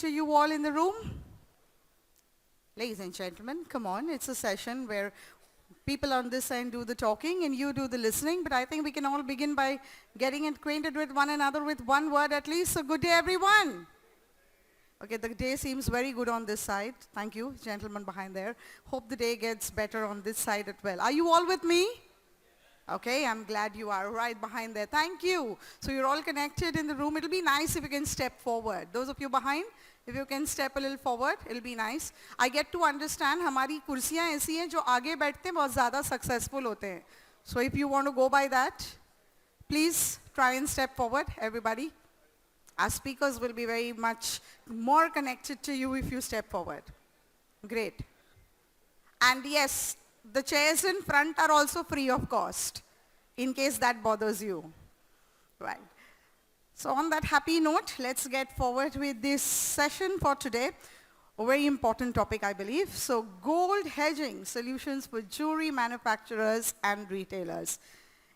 to you all in the room? Ladies and gentlemen, come on, it's a session where people on this end do the talking and you do the listening, but I think we can all begin by getting acquainted with one another with one word at least. So good day, everyone. Okay, the day seems very good on this side. Thank you, gentlemen behind there. Hope the day gets better on this side as well. Are you all with me? Okay, I'm glad you are right behind there. Thank you. So you're all connected in the room. It'll be nice if you can step forward. Those of you behind, if you can step a little forward, it'll be nice. I get to understand हमारी कुर्सियाँ ऐसी हैं जो आगे बैठते हैं बहुत ज़्यादा successful होते हैं. So if you want to go by that, please try and step forward, everybody. Our speakers will be very much more connected to you if you step forward. Great. And yes, the chairs in front are also free of cost, in case that bothers you. Right. So on that happy note, let's get forward with this session for today. A very important topic, I believe. So gold hedging solutions for jewelry manufacturers and retailers.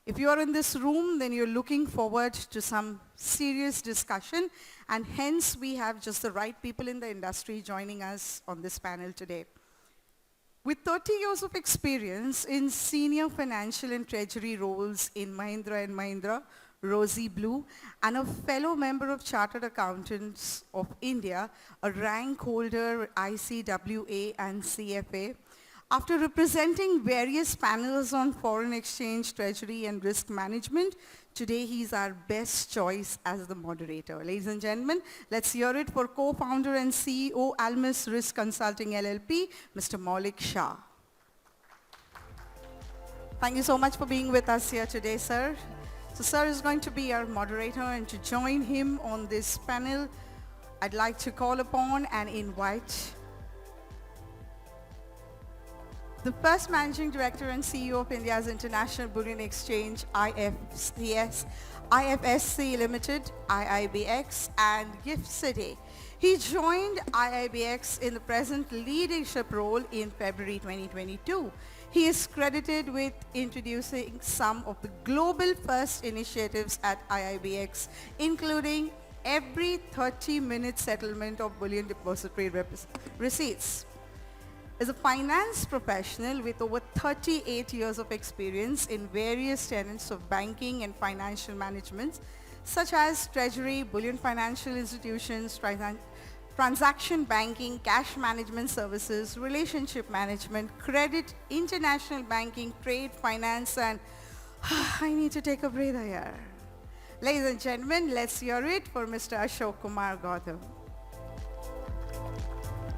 If you are in this room, then you're looking forward to some serious discussion, and hence we have just the right people in the industry joining us on this panel today. With 30 years of experience in senior financial and treasury roles in Mahindra & Mahindra, Rosy Blue, and a fellow member of Chartered Accountants of India, a rank holder ICWA and CFA, after representing various panels on foreign exchange, treasury, and risk management, today he's our best choice as the moderator. Ladies and gentlemen, let's hear it for co-founder and CEO, Almus Risk Consulting LLP, Mr. Maulik Shah. Thank you so much for being with us here today, sir. So sir is going to be our moderator, and to join him on this panel, I'd like to call upon and invite the first Managing Director and CEO of India's International Bullion Exchange, IFSC Limited, IIBX, and Gift City. He joined IIBX in the present leadership role in February 2022. He is credited with introducing some of the global first initiatives at IIBX, including every 30-minute settlement of bullion depository receipts. As a finance professional with over 38 years of experience in various tenets of banking and financial management, such as treasury, bullion financial institutions, transaction banking, cash management services, relationship management, credit, international banking, trade, finance, and I need to take a breather here. Ladies and gentlemen, let's hear it for Mr. Ashok Kumar Gautam.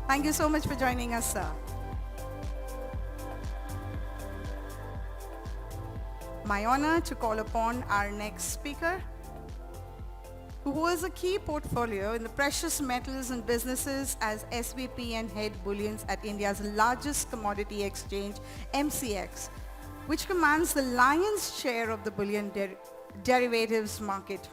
Thank you so much for joining us, sir. My honor to call upon our next speaker, who holds a key portfolio in the precious metals and businesses as SVP and head bullions at India's largest commodity exchange, MCX, which commands the lion's share of the bullion derivatives market.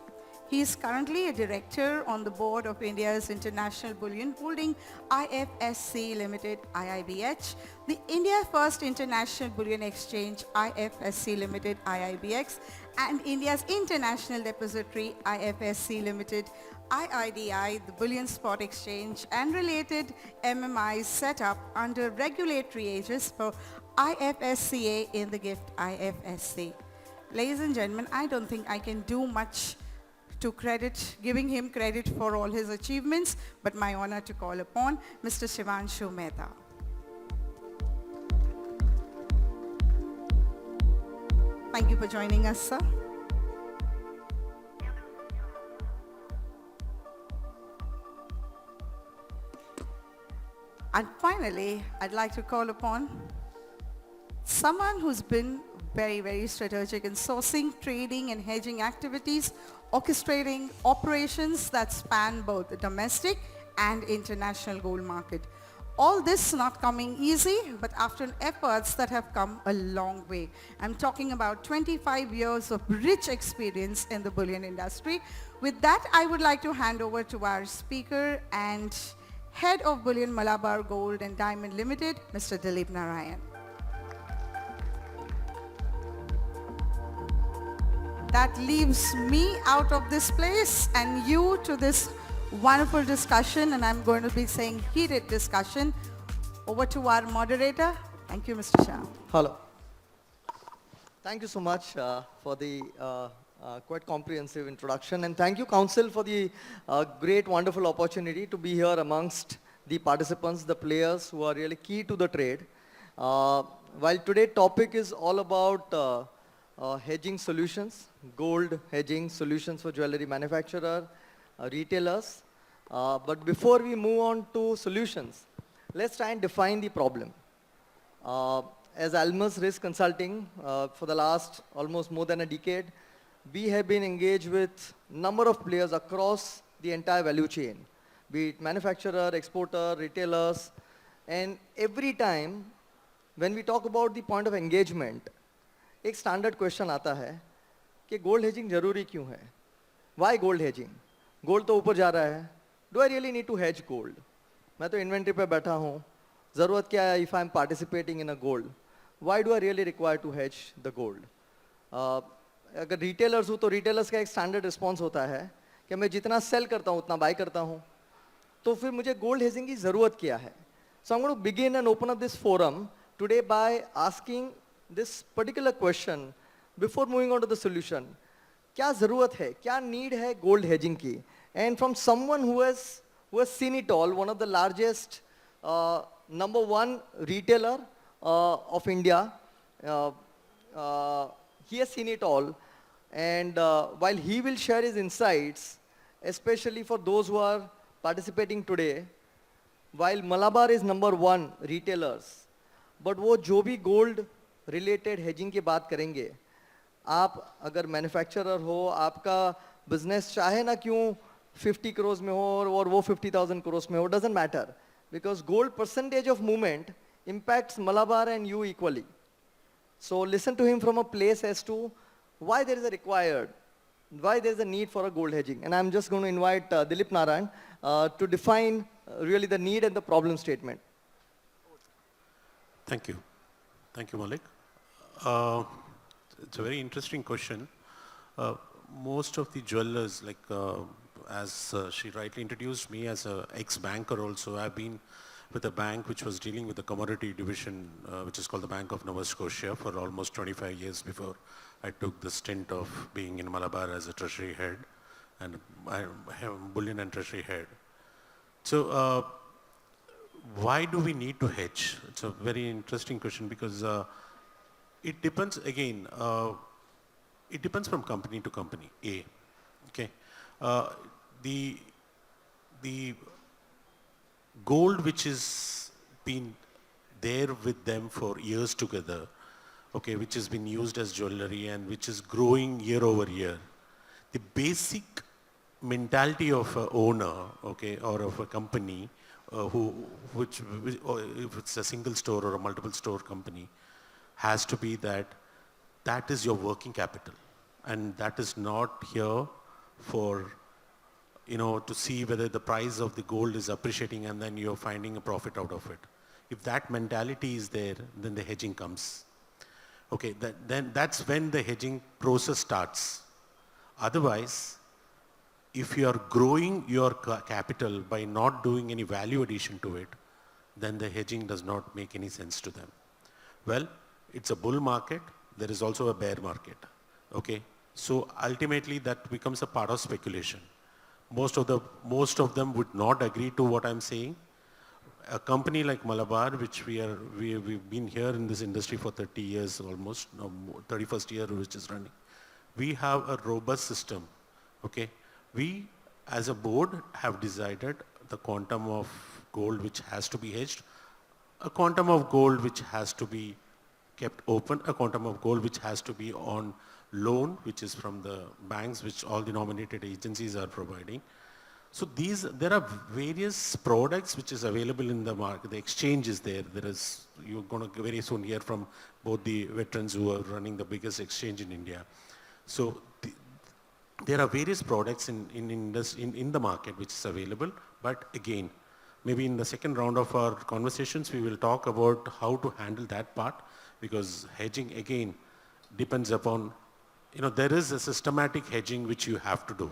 He is currently a director on the board of India's International Bullion Holding IFSC Limited, IIBH, the India First International Bullion Exchange, IFSC Limited, IIBX, and India's International Depository, IFSC Limited, IIDI, the Bullion Spot Exchange, and related MMIs set up under regulatory aegis for IFSCA in the GIFT IFSC. Ladies and gentlemen, I don't think I can do much to giving him credit for all his achievements, but my honor to call upon Mr. Shivanshu Mehta. Thank you for joining us, sir. And finally, I'd like to call upon someone who's been very, very strategic in sourcing, trading, and hedging activities, orchestrating operations that span both the domestic and international gold market. All this not coming easy, but after efforts that have come a long way. I'm talking about 25 years of rich experience in the bullion industry. With that, I would like to hand over to our speaker and head of Bullion Malabar Gold and Diamond Limited, Mr. Dilip Narayan. That leaves me out of this place and you to this wonderful discussion, and I'm going to be saying heated discussion. Over to our moderator. Thank you, Mr. Shah. Hello. Thank you so much for the quite comprehensive introduction, and thank you, Council, for the great, wonderful opportunity to be here amongst the participants, the players who are really key to the trade. While today's topic is all about hedging solutions, gold hedging solutions for jewelry manufacturer, retailers. But before we move on to solutions, let's try and define the problem. As Almus Risk Consulting, for the last almost more than a decade, we have been engaged with number of players across the entire value chain, be it manufacturer, exporter, retailers, and every time when we talk about the point of engagement, एक standard question आता है कि gold hedging जरूरी क्यों है? Why gold hedging? Gold तो ऊपर जा रहा है. Do I really need to hedge gold? मैं तो inventory पे बैठा हूँ. ज़रूरत क्या है if I'm participating in a gold? Why do I really require to hedge the gold? अगर retailers हूँ तो retailers का एक standard response होता है कि मैं जितना sell करता हूँ उतना buy करता हूँ. तो फिर मुझे gold hedging की ज़रूरत क्या है? So I'm going to begin and open up this forum today by asking this particular question before moving on to the solution. क्या ज़रूरत है? क्या need है gold hedging की? And from someone who has seen it all, one of the largest number one retailer of India, he has seen it all, and while he will share his insights, especially for those who are participating today, while Malabar is number one retailers, but वो जो भी gold related hedging की बात करेंगे, आप अगर manufacturer हो, आपका business चाहे ना क्यों 50 crores में हो और वो 50,000 crores में हो, doesn't matter, because gold percentage of movement impacts Malabar and you equally. So listen to him from a place as to why there is a need for a gold hedging. And I'm just going to invite Dilip Narayan to define really the need and the problem statement. Thank you. Thank you, Malik. It's a very interesting question. Most of the jewelers, like as she rightly introduced me as an ex-banker also, I've been with a bank which was dealing with the commodity division, which is called the Bank of Nova Scotia, for almost 25 years before I took the stint of being in Malabar as a treasury head, and I have bullion and treasury head. So why do we need to hedge? It's a very interesting question because it depends, again, it depends from company to company, A. Okay. The gold which has been there with them for years together, okay, which has been used as jewelry and which is growing year over year, the basic mentality of an owner, okay, or of a company, or if it's a single store or a multiple store company, has to be that is your working capital, and that is not here for, to see whether the price of the gold is appreciating and then you're finding a profit out of it. If that mentality is there, then the hedging comes. Okay, then that's when the hedging process starts. Otherwise, if you are growing your capital by not doing any value addition to it, then the hedging does not make any sense to them. Well, it's a bull market. There is also a bear market. Okay, so ultimately that becomes a part of speculation. Most of them would not agree to what I'm saying. A company like Malabar, which we've been here in this industry for 30 years almost, 31st year which is running. We have a robust system, okay? We as a board have decided the quantum of gold which has to be hedged, a quantum of gold which has to be kept open, a quantum of gold which has to be on loan, which is from the banks, which all the nominated agencies are providing. So there are various products which is available in the market. The exchange is there. You're going to very soon hear from both the veterans who are running the biggest exchange in India. So there are various products in the market which is available. But again, maybe in the second round of our conversations, we will talk about how to handle that part, because hedging again depends upon, there is a systematic hedging which you have to do.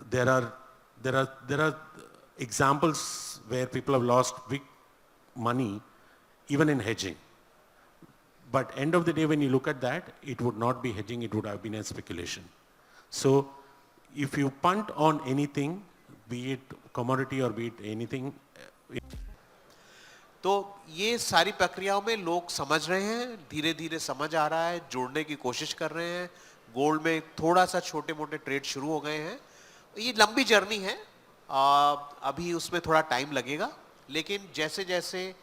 There are there are examples where people have lost big money even in hedging. But end of the day, when you look at that, it would not be hedging, it would have been a speculation. So if you punt on anything, be it commodity or be it anything, तो ये सारी प्रक्रियाओं में लोग समझ रहे हैं, धीरे धीरे समझ आ रहा है, जोड़ने की कोशिश कर रहे हैं, गोल्ड में थोड़ा सा छोटे मोटे ट्रेड शुरू हो गए हैं. ये लंबी जर्नी है, अभी उसमें थोड़ा टाइम लगेगा, लेकिन जैसे जैसे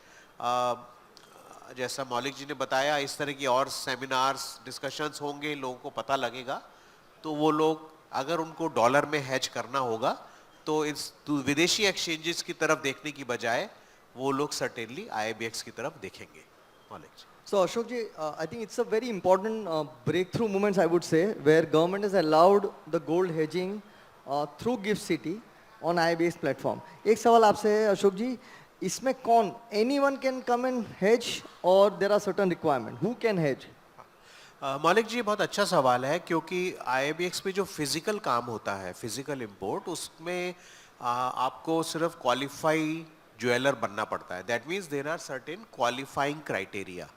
जैसा मौलिक जी ने बताया, इस तरह की और सेमिनार्स डिस्कशंस होंगे, लोगों को पता लगेगा, तो वो लोग अगर उनको डॉलर में हेज करना होगा तो इस विदेशी एक्सचेंजेस की तरफ देखने की बजाय वो लोग सर्टेनली IIBX की तरफ देखेंगे. मौलिक जी. So Ashok ji, I think it's a very important breakthrough moments, I would say, where government has allowed the gold hedging through Gift City on IIBX platform. एक सवाल आपसे है अशोक जी, इसमें कौन, anyone can come and hedge or there are certain requirement? Who can hedge? मौलिक जी, बहुत अच्छा सवाल है, क्योंकि IIBX पे जो फिजिकल काम होता है, फिजिकल इंपोर्ट, उसमें आपको सिर्फ क्वालिफाई ज्वेलर बनना पड़ता है. That means there are certain qualifying criteria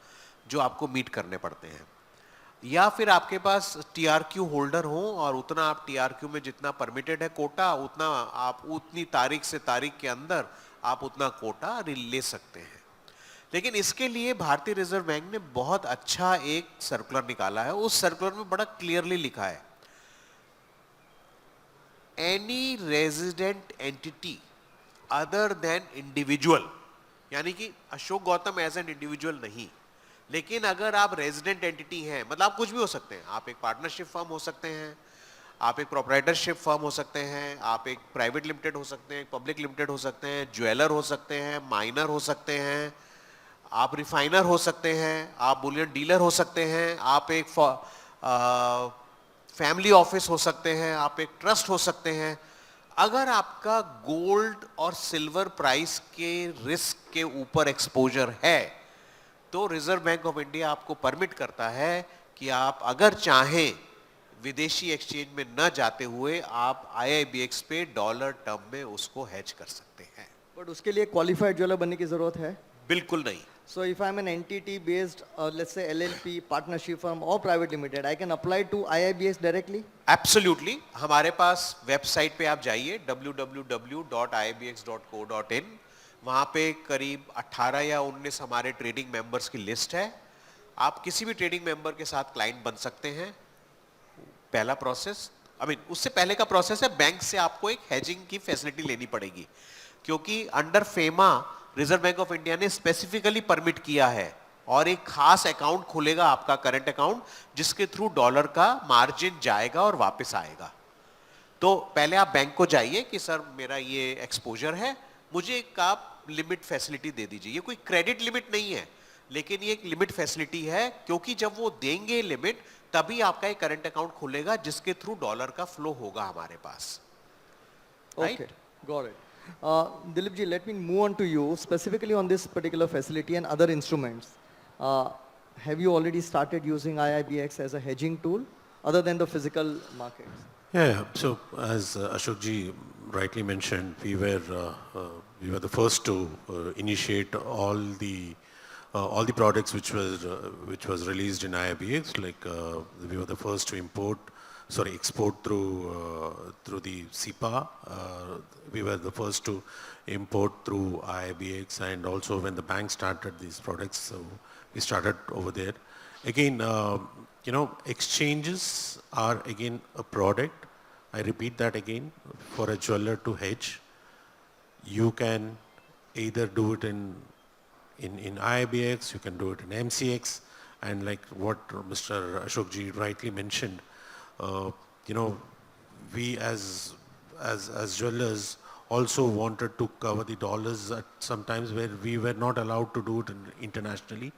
जो आपको मीट करने पड़ते हैं, या फिर आपके पास TRQ होल्डर हो और उतना आप TRQ में जितना परमिटेड है कोटा, उतना आप उतनी तारीख से तारीख के अंदर आप उतना कोटा ले सकते हैं. लेकिन इसके लिए भारतीय रिजर्व बैंक ने बहुत अच्छा एक सर्कुलर निकाला है. उस सर्कुलर में बड़ा क्लियरली लिखा है, any resident entity other than individual, यानी कि Ashok Gautam as an individual नहीं, लेकिन अगर आप रेजिडेंट एंटिटी हैं, मतलब आप कुछ भी हो सकते हैं, आप एक पार्टनरशिप फर्म हो सकते हैं, आप एक प्रोप्राइटरशिप फर्म हो सकते हैं, आप एक प्राइवेट लिमिटेड हो सकते हैं, पब्लिक लिमिटेड हो सकते हैं, ज्वेलर हो सकते हैं, माइनर हो सकते हैं, आप रिफाइनर हो सकते हैं, आप बुलियन डीलर हो सकते हैं, आप एक फैमिली ऑफिस हो सकते हैं, आप एक ट्रस्ट हो सकते हैं. अगर आपका गोल्ड और सिल्वर प्राइस के रिस्क के ऊपर एक्सपोजर है तो रिजर्व बैंक ऑफ इंडिया आपको परमिट करता है कि आप अगर चाहें विदेशी एक्सचेंज में न जाते हुए आप IIBX पे डॉलर टर्म में उसको हेज कर सकते हैं. बट उसके लिए क्वालिफाइड ज्वेलर बनने की जरूरत है? बिल्कुल नहीं. So if I'm an entity based, let's say LLP, partnership firm or private limited, I can apply to IIBX directly? Absolutely. हमारे पास वेबसाइट पे आप जाइए www.iibx.co.in. वहाँ पे करीब 18 या 19 हमारे ट्रेडिंग मेंबर्स की लिस्ट है. आप किसी भी ट्रेडिंग मेंबर के साथ क्लाइंट बन सकते हैं. पहला प्रोसेस, उससे पहले का प्रोसेस है, बैंक से आपको एक हेजिंग की फैसिलिटी लेनी पड़ेगी, क्योंकि under FEMA reserve bank of India ने स्पेसिफिकली परमिट किया है और एक खास अकाउंट खुलेगा आपका करंट अकाउंट, जिसके थ्रू डॉलर का मार्जिन जाएगा और वापस आएगा. तो पहले आप बैंक को जाइए कि सर मेरा ये एक्सपोजर है, मुझे एक आप लिमिट फैसिलिटी दे दीजिए. ये कोई क्रेडिट लिमिट नहीं है, लेकिन ये एक लिमिट फैसिलिटी है, क्योंकि जब वो देंगे लिमिट तभी आपका एक करंट अकाउंट खुलेगा जिसके थ्रू डॉलर का फ्लो होगा हमारे पास. Okay, got it. Dilip ji, let me move on to you specifically on this particular facility and other instruments. Have you already started using IIBX as a hedging tool other than the physical markets? yeah. So as Ashok ji rightly mentioned, we were the first to initiate all the products which was released in IIBX. Like we were the first to export through the SIPA. We were the first to import through IIBX, and also when the bank started these products, so we started over there. Again, exchanges are again a product. I repeat that again, for a jeweler to hedge, you can either do it in IIBX, you can do it in MCX, and like what Mr. Ashok ji rightly mentioned, we as jewelers also wanted to cover the dollars at sometimes where we were not allowed to do it internationally.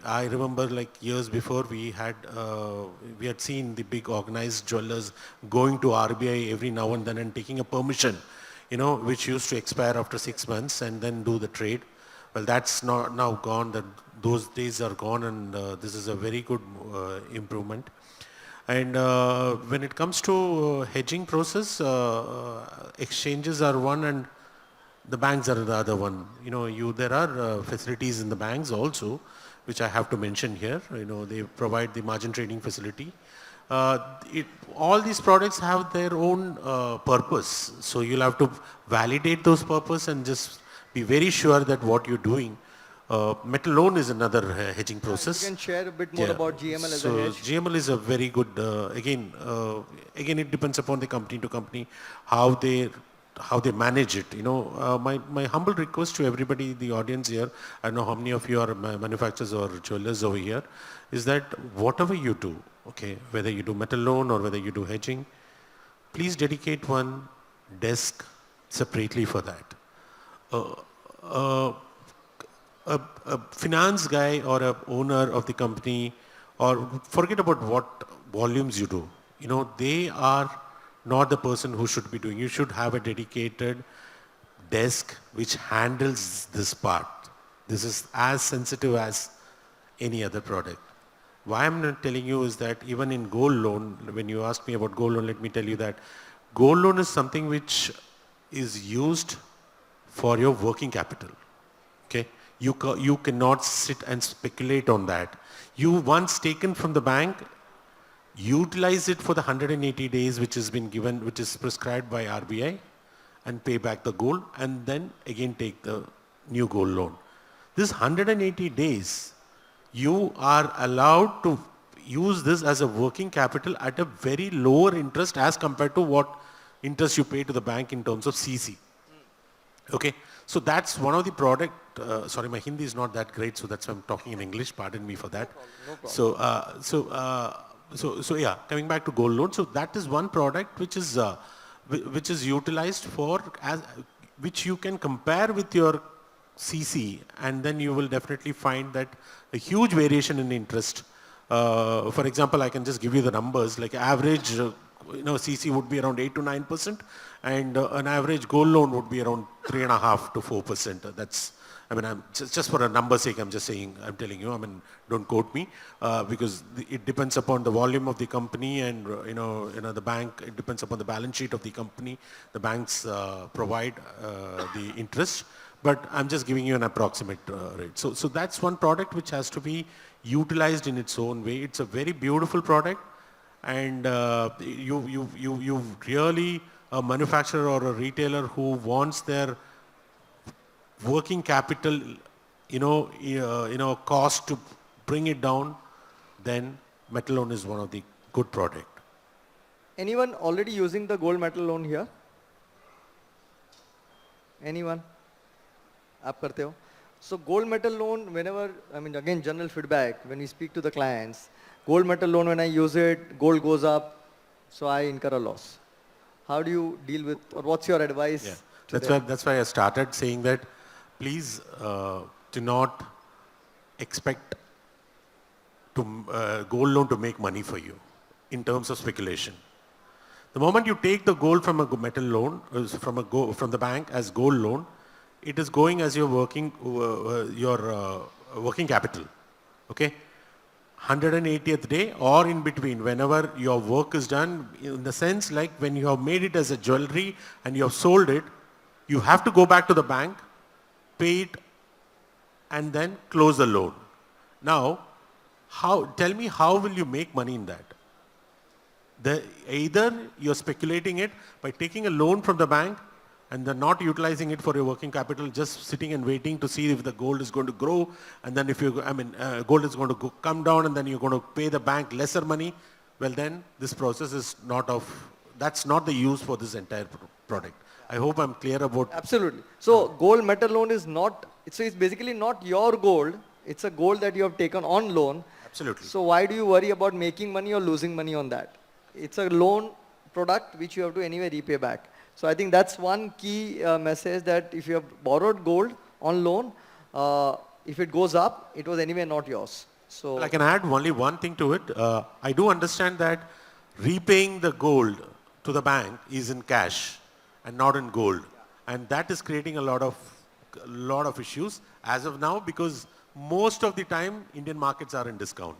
I remember like years before we had seen the big organized jewelers going to RBI every now and then and taking a permission, which used to expire after 6 months and then do the trade. Well, that's now gone. Those days are gone, and this is a very good improvement. And when it comes to hedging process, exchanges are one and the banks are the other one. There are facilities in the banks also, which I have to mention here. They provide the margin trading facility. Uh, all these products have their own purpose. So you'll have to validate those purpose and just be very sure that what you're doing. Metal loan is another hedging process. You can share a bit more about GML as a So hedge. GML is a very good, again it depends upon the company to company, how they manage it. My humble request to everybody, the audience here, I know how many of you are manufacturers or jewelers over here, is that whatever you do, okay, whether you do metal loan or whether you do hedging, please dedicate one desk separately for that. Uh, a finance guy or a owner of the company, or forget about what volumes you do, they are not the person who should be doing. You should have a dedicated desk which handles this part. This is as sensitive as any other product. Why I'm not telling you is that even in gold loan, when you ask me about gold loan, let me tell you that gold loan is something which is used for your working capital. Okay? You cannot sit and speculate on that. You once taken from the bank, utilize it for the 180 days which has been given, which is prescribed by RBI, and pay back the gold, and then again take the new gold loan. This 180 days, you are allowed to use this as a working capital at a very lower interest as compared to what interest you pay to the bank in terms of CC. Okay, so that's one of the product. Sorry, my Hindi is not that great, so that's why I'm talking in English. Pardon me for that. No problem. So yeah, coming back to gold loan. So that is one product which is utilized for which you can compare with your CC, and then you will definitely find that a huge variation in interest. For example, I can just give you the numbers. Like average, CC would be around 8 to 9%, and an average gold loan would be around 3.5 to 4%. That's, I'm just for a number sake, I'm telling you, don't quote me, because it depends upon the volume of the company and, the bank, it depends upon the balance sheet of the company. The banks provide the interest, but I'm just giving you an approximate rate. So that's one product which has to be utilized in its own way. It's a very beautiful product, and you really, a manufacturer or a retailer who wants their working capital, cost to bring it down, then metal loan is one of the good product. Anyone already using the gold metal loan here? Anyone? आप करते हो? So gold metal loan, whenever, again, general feedback, when we speak to the clients, gold metal loan, when I use it, gold goes up, so I incur a loss. How do you deal with, or what's your advice? Yeah. That's why I started saying that please do not expect gold loan to make money for you in terms of speculation. The moment you take the gold from a metal loan, from the bank as gold loan, it is going as your working capital. Okay? 180th day or in between, whenever your work is done, in the sense like when you have made it as a jewelry and you have sold it, you have to go back to the bank, pay it, and then close the loan. Now, tell me how will you make money in that? Either you're speculating it by taking a loan from the bank and then not utilizing it for your working capital, just sitting and waiting to see if the gold is going to grow, and then if gold is going to come down, and then you're going to pay the bank lesser money. Well, then this process is that's not the use for this entire product. I hope I'm clear about. Absolutely. So gold metal loan is not, it's basically not your gold. It's a gold that you have taken on loan. Absolutely. So why do you worry about making money or losing money on that? It's a loan product which you have to anyway repay back. So I think that's one key message, that if you have borrowed gold on loan, if it goes up, it was anyway not yours. So well, I can add only one thing to it. I do understand that repaying the gold to the bank is in cash and not in gold. And that is creating a lot of issues as of now, because most of the time Indian markets are in discount.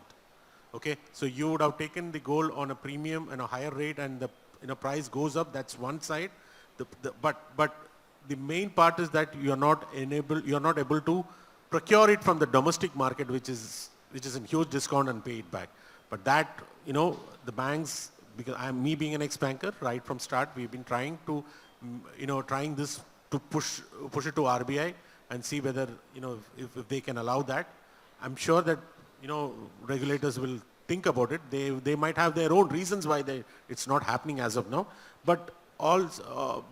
Okay, so you would have taken the gold on a premium and a higher rate, and the price goes up. That's one side. But the main part is that you are not able to procure it from the domestic market, which is in huge discount, and pay it back. But that, the banks, because me being an ex-banker, right from start, we've been trying to, trying this to push it to RBI and see whether, if they can allow that. I'm sure that, regulators will think about it. They might have their own reasons why it's not happening as of now. But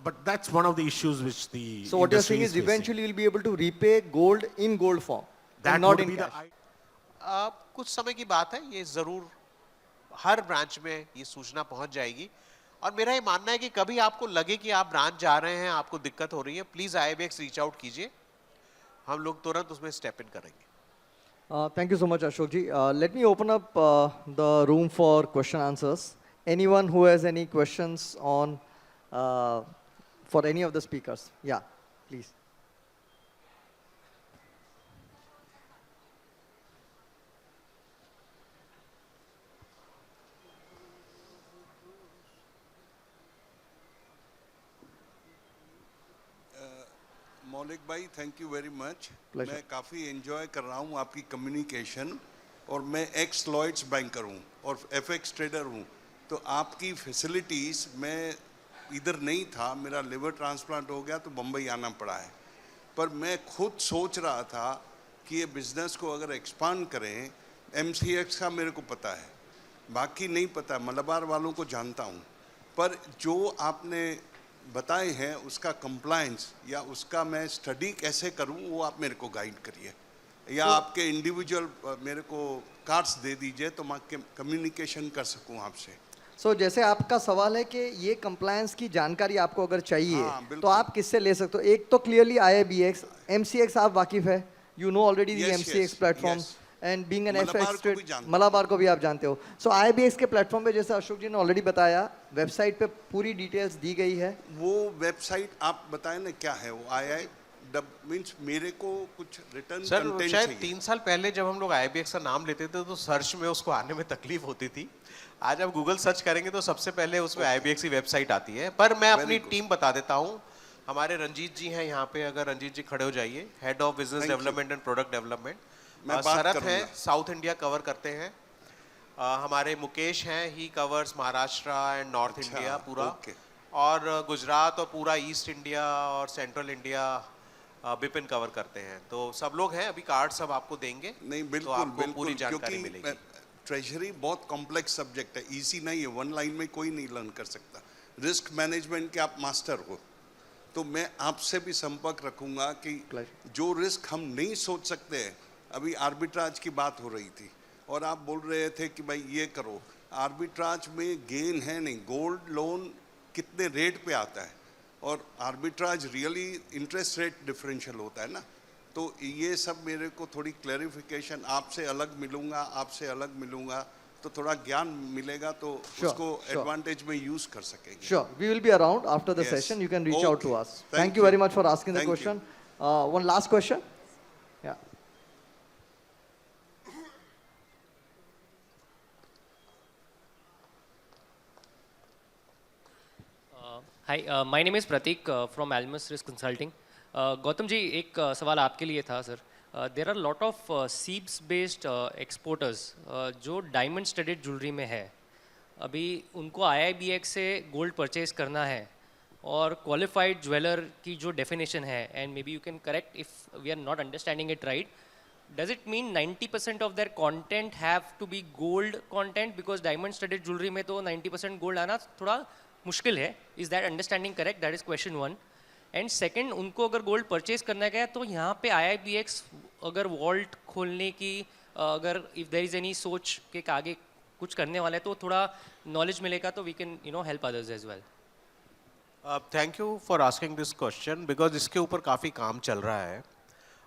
but that's one of the issues which the So what you're industry saying is facing. eventually you'll be able to repay gold in gold form, That and not would in be the cash. कुछ समय की बात है, ये जरूर हर branch में ये सूचना पहुंच जाएगी। और मेरा ये मानना है कि कभी आपको लगे कि आप ब्रांच जा रहे हैं, आपको दिक्कत हो रही है, प्लीज IIBX रीच आउट कीजिए, हम लोग तुरंत उसमें स्टेप इन करेंगे। Thank you so much, Ashok ji. Let me open up the room for question answers. Anyone who has any questions on for any of the speakers? Yeah, please. मौलिक भाई, thank you very much. Pleasure. मैं काफ़ी enjoy कर रहा हूँ आपकी communication, और मैं एक्स लॉयड्स बैंकर हूँ और FX ट्रेडर हूँ। तो आपकी फैसिलिटीज़, मैं इधर नहीं था, मेरा लिवर ट्रांसप्लांट हो गया तो बम्बई आना पड़ा है, पर मैं खुद सोच रहा था कि ये बिज़नेस को अगर एक्सपांड करें। MCX का मेरे को पता है, बाकी नहीं पता, मलबार वालों को जानता हूँ, पर जो आपने बताए हैं उसका कंप्लायंस या उसका मैं स्टडी कैसे करूं, वो आप मेरे को गाइड करिए, या आपके इंडिविजुअल मेरे को कार्ड्स दे दीजिए तो मैं कम्युनिकेशन कर सकूं आपसे। So, जैसे आपका सवाल है कि ये कंप्लायंस की जानकारी आपको अगर चाहिए, हाँ, तो आप किससे ले सकते हो? एक तो क्लियरली IIBX, MCX आप वाकिफ है, you know already the Yes, MCX yes, platform, yes. And being an Malabar FX को भी जानता हूं। मलाबार को भी आप जानते हो। सो IIBX के प्लेटफॉर्म पे, जैसे अशोक जी ने ऑलरेडी बताया, वेबसाइट पे पूरी डिटेल्स दी गई है। वो वेबसाइट आप बताएं ना क्या है वो? मीन्स मेरे को कुछ रिटर्न सर कंटेंट शायद चाहिए। 3 साल पहले जब हम लोग IIBX का नाम लेते थे तो सर्च में उसको आने में तकलीफ होती थी। आज आप गूगल सर्च करेंगे तो सबसे पहले उसमें IIBX की वेबसाइट आती है। पर मैं अपनी good. टीम बता देता हूँ, हमारे रंजीत जी हैं यहाँ पे, अगर रंजीत जी खड़े हो जाइए, head of business Thank you. Development and product development. मैं बात शरद है, करूंगा। साउथ इंडिया कवर करते हैं। हमारे मुकेश हैं, ही कवर्स महाराष्ट्र एंड नॉर्थ अच्छा, इंडिया पूरा, ओके। और गुजरात और पूरा ईस्ट इंडिया और सेंट्रल इंडिया बिपिन कवर करते हैं। तो सब लोग हैं, अभी कार्ड सब आपको देंगे, नहीं, तो बिल्कुल आपको बिल्कुल, पूरी जानकारी क्योंकि मिलेगी। ट्रेजरी बहुत कॉम्प्लेक्स सब्जेक्ट है, इजी नहीं है, वन लाइन में कोई नहीं लर्न कर सकता। रिस्क मैनेजमेंट के आप मास्टर हो, तो मैं आपसे भी संपर्क रखूंगा कि जो रिस्क हम नहीं सोच सकते हैं, अभी आर्बिट्राज की बात हो रही थी और आप बोल रहे थे कि भाई ये करो, आर्बिट्राज में गेन है नहीं, गोल्ड लोन कितने रेट पे आता है, और arbitrage really interest rate differential होता है ना। तो ये सब मेरे को थोड़ी क्लैरिफिकेशन, आपसे अलग मिलूंगा तो थोड़ा ज्ञान मिलेगा, तो उसको एडवांटेज में यूज कर सकेंगे। Sure, we will be around after the Yes. session. You can reach out to Okay. us. Thank Thank you you. very much for asking the Thank you. question. One last question. Yeah. Hi, my name is Pratik from Almus Risk Consulting. Gautam ji, एक सवाल आपके लिए था sir. There are lot of SEEPZ based exporters जो diamond studded jewellery में है। अभी उनको IIBX से गोल्ड परचेज करना है, और क्वालिफाइड ज्वेलर की जो डेफिनेशन है, and may be you can correct if we are not understanding it right, does it mean 90% of their content have to be gold content? Because diamond studded jewelry में तो 90% gold आना थोड़ा मुश्किल है। Is that understanding correct? That is question one. And second, उनको अगर gold purchase करना गया तो यहाँ पे IIBX अगर वॉल्ट खोलने की अगर इफ देयर इज एनी सोच के आगे कुछ करने वाला है तो थोड़ा नॉलेज मिलेगा, तो we can help others as well. Thank you for asking this question, because इसके ऊपर काफ़ी काम चल रहा है।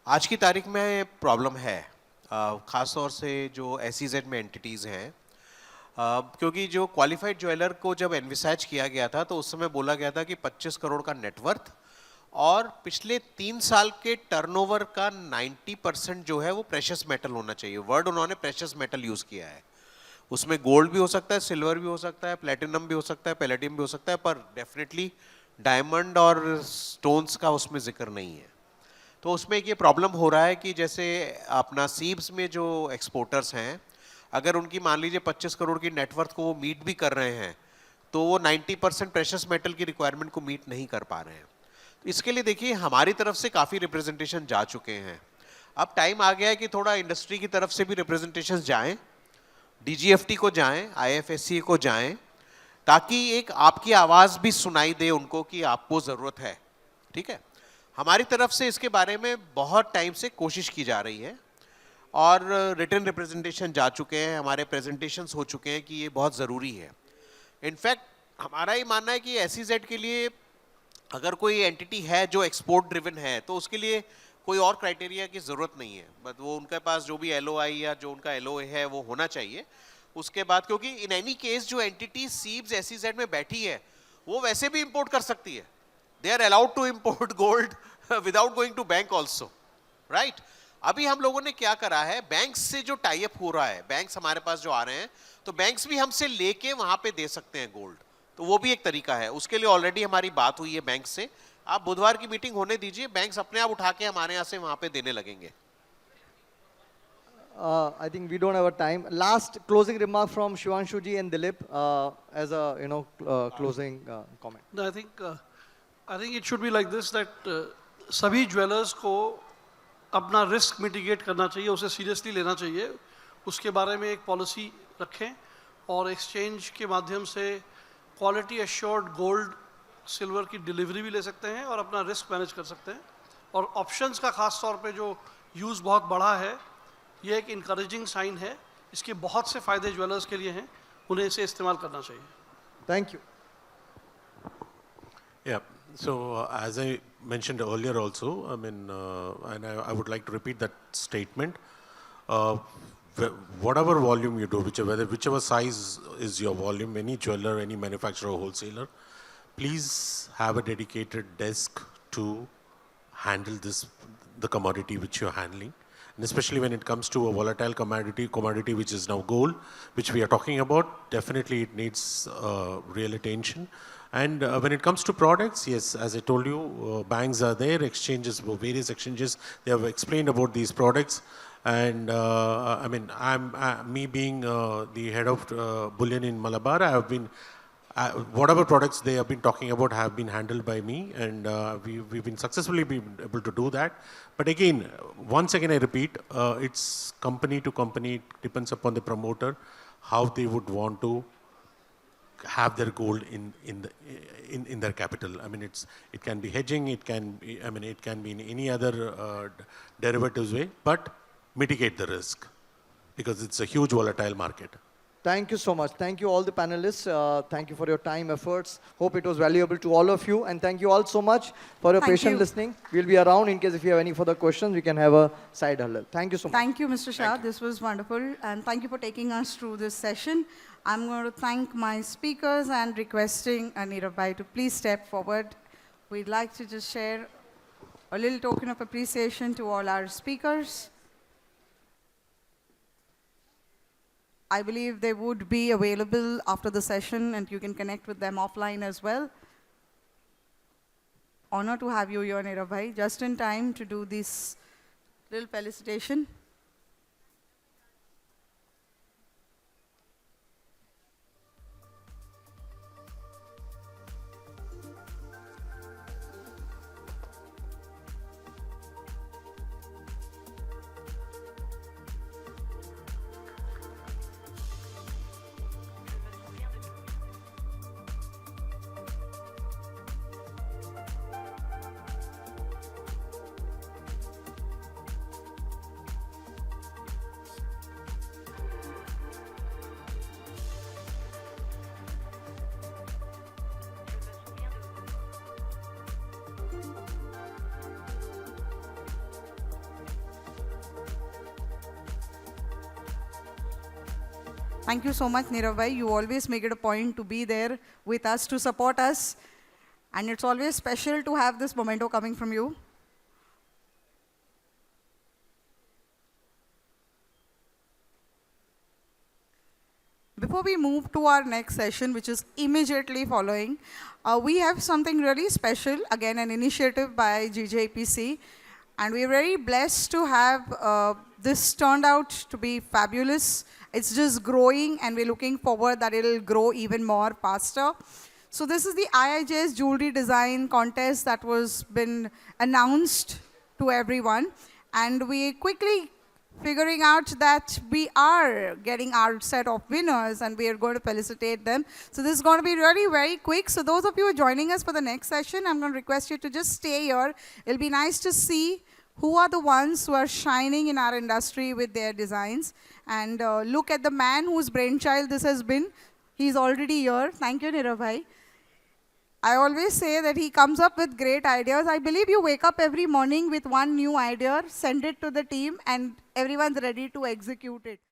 आज की तारीख में प्रॉब्लम है, ख़ास तौर से जो SEZ में एंटिटीज़ हैं, क्योंकि जो क्वालिफाइड ज्वेलर को जब एनविसाइज किया गया था तो उस समय बोला गया था कि 25 करोड़ का नेटवर्थ और पिछले 3 साल के टर्नओवर का 90% जो है वो प्रेशियस मेटल होना चाहिए। वर्ड उन्होंने प्रेशियस मेटल यूज़ किया है। उसमें गोल्ड भी हो सकता है, सिल्वर भी हो सकता है, प्लेटिनम भी हो सकता है, पैलेडियम भी हो सकता है, पर डेफिनेटली डायमंड और स्टोन्स का उसमें जिक्र नहीं है। तो उसमें एक ये प्रॉब्लम हो रहा है कि जैसे अपना सीब्स में जो एक्सपोर्टर्स हैं, अगर उनकी मान लीजिए 25 करोड़ की नेटवर्थ को वो मीट भी कर रहे हैं, तो वो 90% प्रेशस मेटल की रिक्वायरमेंट को मीट नहीं कर पा रहे हैं। तो इसके लिए देखिए हमारी तरफ से काफ़ी रिप्रेजेंटेशन जा चुके हैं। अब टाइम आ गया है कि थोड़ा इंडस्ट्री की तरफ से भी रिप्रेजेंटेशन जाएं, डीजीएफटी को जाएं, आईएफएससी को जाएं, ताकि एक आपकी आवाज़ भी सुनाई दे उनको कि आपको ज़रूरत है। ठीक है, हमारी तरफ से इसके बारे में बहुत टाइम से कोशिश की जा रही है और रिटन रिप्रेजेंटेशन जा चुके हैं, हमारे प्रेजेंटेशंस हो चुके हैं कि ये बहुत ज़रूरी है। इनफैक्ट हमारा ही मानना है कि SEZ के लिए अगर कोई एंटिटी है जो एक्सपोर्ट ड्रिवन है, तो उसके लिए कोई और क्राइटेरिया की ज़रूरत नहीं है, बट वो उनके पास जो भी LOI या जो उनका LOA है वो होना चाहिए। उसके बाद क्योंकि इन एनी केस जो एंटिटी सीब्स SEZ में बैठी है वो वैसे भी इंपोर्ट कर सकती है, they are allowed to import gold without going to bank also, right. अभी हम लोगों ने क्या करा है, बैंक्स से जो टाई अप हो रहा है, बैंक्स हमारे पास जो आ रहे हैं, तो बैंक्स भी हमसे लेके वहां पे दे सकते हैं गोल्ड, तो वो भी एक तरीका है। उसके लिए ऑलरेडी हमारी बात हुई है बैंक से, आप बुधवार की मीटिंग होने दीजिए, बैंक्स अपने आप उठा के हमारे यहाँ से वहां पे देने लगेंगे। I think we don't have a time. Last closing remark from Shivanshu ji and Dilip as a closing comment. No, I think it should be like this that सभी ज्वेलर्स को अपना रिस्क मिटिगेट करना चाहिए, उसे seriously लेना चाहिए, उसके बारे में एक पॉलिसी रखें और एक्सचेंज के माध्यम से क्वालिटी एश्योर्ड गोल्ड सिल्वर की डिलीवरी भी ले सकते हैं और अपना रिस्क मैनेज कर सकते हैं। और ऑप्शंस का खास तौर पे जो यूज़ बहुत बढ़ा है, ये एक इनकरेजिंग साइन है, इसके बहुत से फ़ायदे ज्वेलर्स के लिए हैं, उन्हें इसे इस्तेमाल करना चाहिए। Thank you. Yeah. So as I mentioned earlier also, I mean, and I would like to repeat that statement. Whatever volume you do, whichever size is your volume, any jeweler, any manufacturer or wholesaler, please have a dedicated desk to handle the commodity which you're handling. And especially when it comes to a volatile commodity which is now gold, which we are talking about, definitely it needs real attention. And when it comes to products, yes, as I told you, banks are there, exchanges, various exchanges, they have explained about these products. And I mean, me being the head of bullion in Malabar, I have been, whatever products they have been talking about have been handled by me, and we've been successfully able to do that. But again, once again I repeat, it's company to company, it depends upon the promoter, how they would want to have their gold in their capital. I mean, it can be hedging, it can be in any other derivatives way, but mitigate the risk because it's a huge volatile market. Thank you so much. Thank you all the panelists. Thank you for your time, efforts. Hope it was valuable to all of you. And thank you all so much for your patient listening. We'll be around in case if you have any further questions, we can have a side huddle. Thank you so much. Thank you, Mr. Shah. This was wonderful. And thank you for taking us through this session. I'm going to thank my speakers and requesting Nirav Bhai to please step forward. We'd like to just share a little token of appreciation to all our speakers. I believe they would be available after the session and you can connect with them offline as well. Honor to have you here, Nirav Bhai, just in time to do this little felicitation. Thank you so much, Nirav Bhai. You always make it a point to be there with us, to support us. And it's always special to have this memento coming from you. before we move to our next session, which is immediately following, we have something really special, again an initiative by GJPC, and we're very blessed to have this turned out to be fabulous. It's just growing, and we're looking forward that it'll grow even more faster. So this is the IIJS Jewelry Design Contest that was been announced to everyone, and we quickly figuring out that we are getting our set of winners and we are going to felicitate them. So this is going to be really very quick. So those of you who are joining us for the next session, I'm going to request you to just stay here. It'll be nice to see who are the ones who are shining in our industry with their designs. And look at the man whose brainchild this has been. He's already here. Thank you, Nirav bhai. I always say that he comes up with great ideas. I believe you wake up every morning with one new idea, send it to the team, and everyone's ready to execute it.